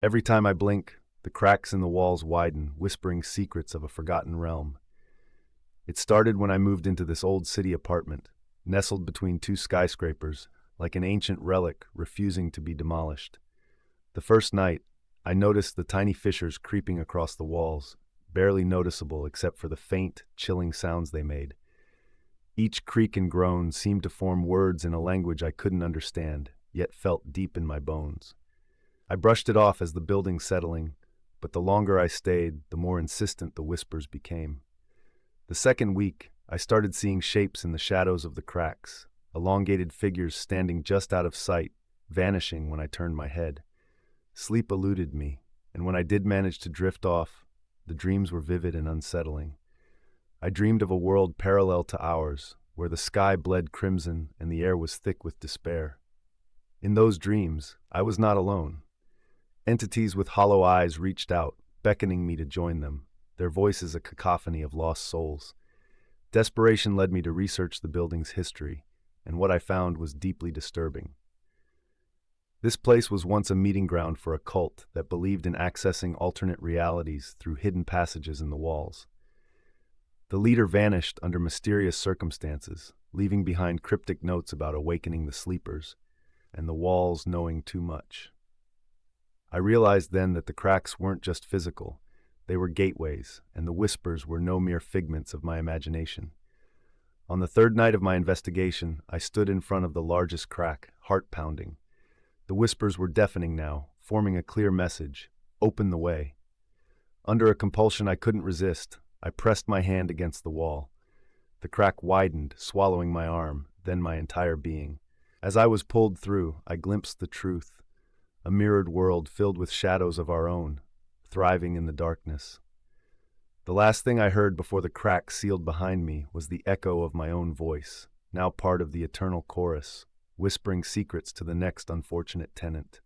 Every time I blink, the cracks in the walls widen, whispering secrets of a forgotten realm. It started when I moved into this old city apartment, nestled between two skyscrapers, like an ancient relic refusing to be demolished. The first night, I noticed the tiny fissures creeping across the walls, barely noticeable except for the faint, chilling sounds they made. Each creak and groan seemed to form words in a language I couldn't understand, yet felt deep in my bones. I brushed it off as the building settling, but the longer I stayed, the more insistent the whispers became. The second week, I started seeing shapes in the shadows of the cracks, elongated figures standing just out of sight, vanishing when I turned my head. Sleep eluded me, and when I did manage to drift off, the dreams were vivid and unsettling. I dreamed of a world parallel to ours, where the sky bled crimson and the air was thick with despair. In those dreams, I was not alone. Entities with hollow eyes reached out, beckoning me to join them, their voices a cacophony of lost souls. Desperation led me to research the building's history, and what I found was deeply disturbing. This place was once a meeting ground for a cult that believed in accessing alternate realities through hidden passages in the walls. The leader vanished under mysterious circumstances, leaving behind cryptic notes about awakening the sleepers, and the walls knowing too much. I realized then that the cracks weren't just physical, they were gateways, and the whispers were no mere figments of my imagination. On the third night of my investigation, I stood in front of the largest crack, heart pounding. The whispers were deafening now, forming a clear message: open the way. Under a compulsion I couldn't resist, I pressed my hand against the wall. The crack widened, swallowing my arm, then my entire being. As I was pulled through, I glimpsed the truth, a mirrored world filled with shadows of our own, thriving in the darkness. The last thing I heard before the crack sealed behind me was the echo of my own voice, now part of the eternal chorus, whispering secrets to the next unfortunate tenant.